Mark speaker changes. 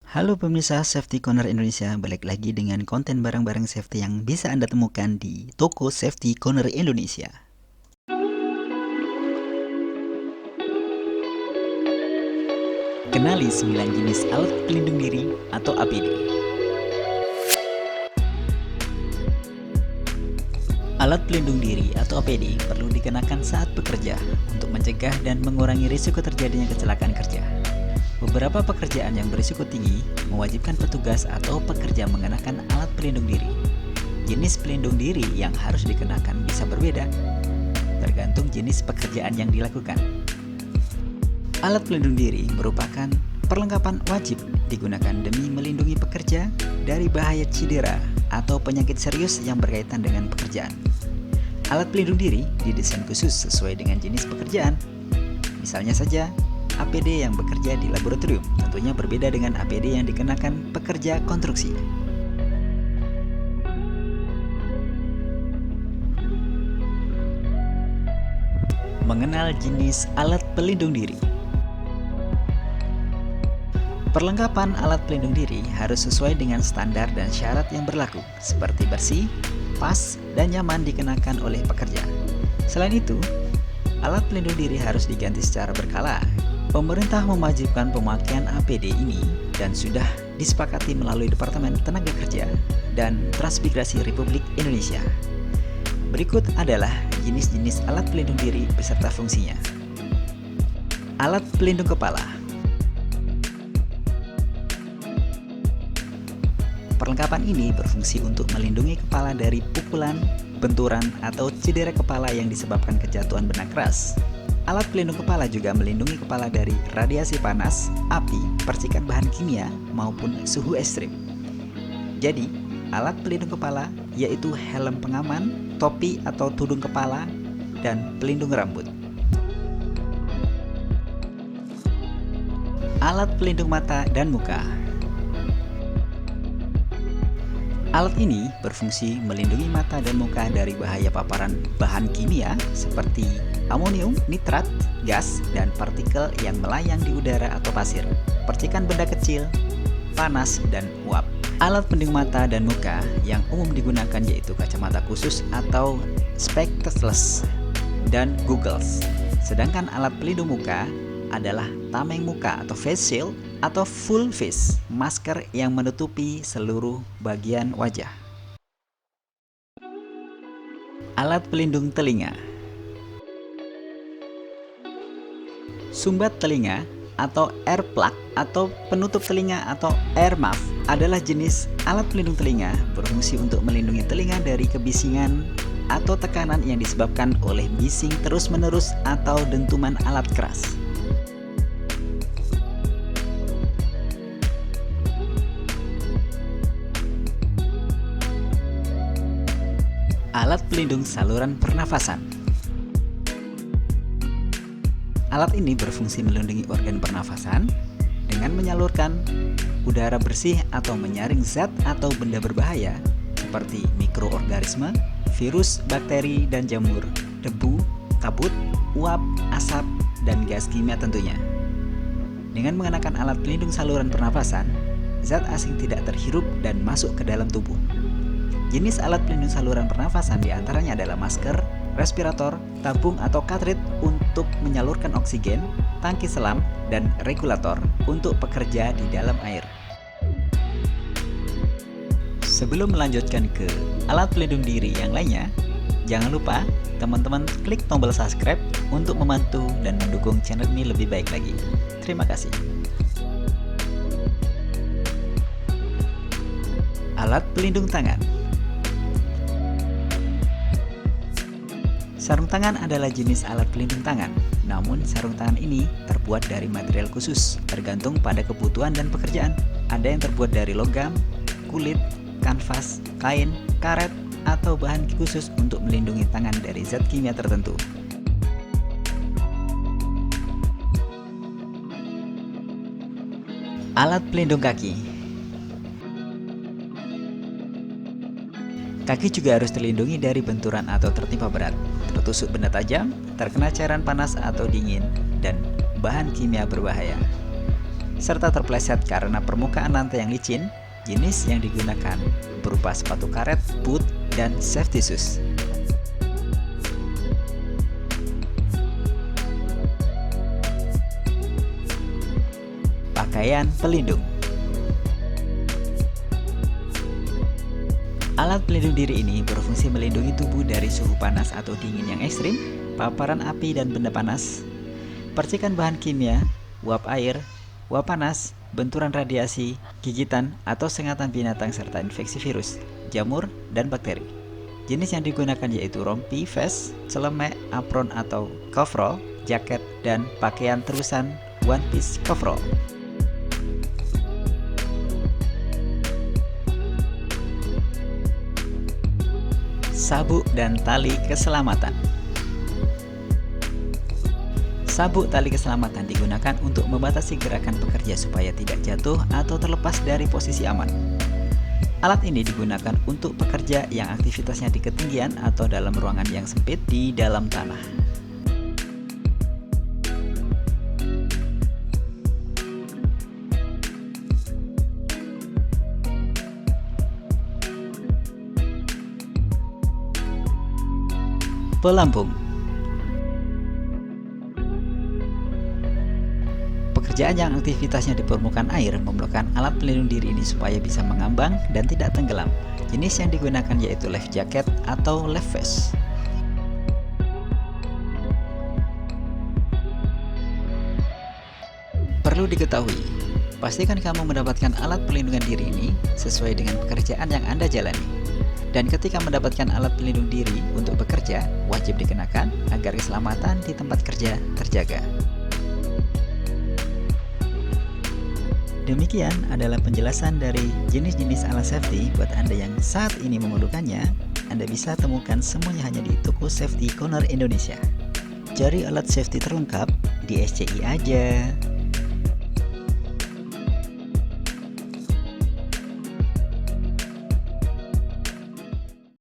Speaker 1: Halo pemirsa Safety Corner Indonesia, balik lagi dengan konten barang-barang safety yang bisa Anda temukan di toko Safety Corner Indonesia. Kenali 9 jenis alat pelindung diri atau APD. Alat pelindung diri atau APD perlu dikenakan saat bekerja untuk mencegah dan mengurangi risiko terjadinya kecelakaan kerja. Beberapa pekerjaan yang berisiko tinggi mewajibkan petugas atau pekerja mengenakan alat pelindung diri. Jenis pelindung diri yang harus dikenakan bisa berbeda, tergantung jenis pekerjaan yang dilakukan. Alat pelindung diri merupakan perlengkapan wajib digunakan demi melindungi pekerja dari bahaya cedera atau penyakit serius yang berkaitan dengan pekerjaan. Alat pelindung diri didesain khusus sesuai dengan jenis pekerjaan. Misalnya saja, APD yang bekerja di laboratorium tentunya berbeda dengan APD yang dikenakan pekerja konstruksi. Mengenal jenis alat pelindung diri. Perlengkapan alat pelindung diri harus sesuai dengan standar dan syarat yang berlaku, seperti bersih, pas, dan nyaman dikenakan oleh pekerja. Selain itu, alat pelindung diri harus diganti secara berkala. Pemerintah mewajibkan pemakaian APD ini dan sudah disepakati melalui Departemen Tenaga Kerja dan Transmigrasi Republik Indonesia. Berikut adalah jenis-jenis alat pelindung diri beserta fungsinya. Alat pelindung kepala. Perlengkapan ini berfungsi untuk melindungi kepala dari pukulan, benturan, atau cedera kepala yang disebabkan kejatuhan benda keras. Alat pelindung kepala juga melindungi kepala dari radiasi panas, api, percikan bahan kimia, maupun suhu ekstrim. Jadi, alat pelindung kepala yaitu helm pengaman, topi atau tudung kepala, dan pelindung rambut. Alat pelindung mata dan muka. Alat ini berfungsi melindungi mata dan muka dari bahaya paparan bahan kimia seperti amonium, nitrat, gas, dan partikel yang melayang di udara atau pasir, percikan benda kecil, panas, dan uap. Alat pelindung mata dan muka yang umum digunakan yaitu kacamata khusus atau spectacles dan goggles. Sedangkan alat pelindung muka adalah tameng muka atau face shield atau full face, masker yang menutupi seluruh bagian wajah. Alat pelindung telinga. Sumbat telinga atau ear plug atau penutup telinga atau ear muff adalah jenis alat pelindung telinga berfungsi untuk melindungi telinga dari kebisingan atau tekanan yang disebabkan oleh bising terus-menerus atau dentuman alat keras. Alat pelindung saluran pernafasan. Alat ini berfungsi melindungi organ pernafasan dengan menyalurkan udara bersih atau menyaring zat atau benda berbahaya seperti mikroorganisme, virus, bakteri, dan jamur, debu, kabut, uap, asap, dan gas kimia tentunya. Dengan mengenakan alat pelindung saluran pernafasan, zat asing tidak terhirup dan masuk ke dalam tubuh. Jenis alat pelindung saluran pernafasan diantaranya adalah masker, respirator, tabung atau cartridge untuk menyalurkan oksigen, tangki selam, dan regulator untuk pekerja di dalam air. Sebelum melanjutkan ke alat pelindung diri yang lainnya, jangan lupa teman-teman klik tombol subscribe untuk membantu dan mendukung channel ini lebih baik lagi. Terima kasih. Alat pelindung tangan. Sarung tangan adalah jenis alat pelindung tangan, namun sarung tangan ini terbuat dari material khusus, tergantung pada kebutuhan dan pekerjaan. Ada yang terbuat dari logam, kulit, kanvas, kain, karet, atau bahan khusus untuk melindungi tangan dari zat kimia tertentu. Alat pelindung kaki. Kaki juga harus terlindungi dari benturan atau tertimpa berat, tertusuk benda tajam, terkena cairan panas atau dingin, dan bahan kimia berbahaya. serta terpleset karena permukaan lantai yang licin. Jenis yang digunakan berupa sepatu karet, boot, dan safety shoes. Pakaian pelindung. Alat pelindung diri ini berfungsi melindungi tubuh dari suhu panas atau dingin yang ekstrim, paparan api dan benda panas, percikan bahan kimia, uap air, uap panas, benturan radiasi, gigitan atau sengatan binatang serta infeksi virus, jamur, dan bakteri. Jenis yang digunakan yaitu rompi, vest, celemek, apron atau coverall, jaket, dan pakaian terusan one piece coverall. Sabuk dan tali keselamatan. Sabuk tali keselamatan digunakan untuk membatasi gerakan pekerja supaya tidak jatuh atau terlepas dari posisi aman. Alat ini digunakan untuk pekerja yang aktivitasnya di ketinggian atau dalam ruangan yang sempit di dalam tanah. Pelampung. Pekerjaan yang aktivitasnya di permukaan air memerlukan alat pelindung diri ini supaya bisa mengambang dan tidak tenggelam. Jenis yang digunakan yaitu life jacket atau life vest. Perlu diketahui, pastikan kamu mendapatkan alat pelindungan diri ini sesuai dengan pekerjaan yang Anda jalani. Dan ketika mendapatkan alat pelindung diri untuk bekerja, wajib dikenakan agar keselamatan di tempat kerja terjaga. Demikian adalah penjelasan dari jenis-jenis alat safety buat Anda yang saat ini memerlukannya. Anda bisa temukan semuanya hanya di toko Safety Corner Indonesia. Cari alat safety terlengkap di SCI aja.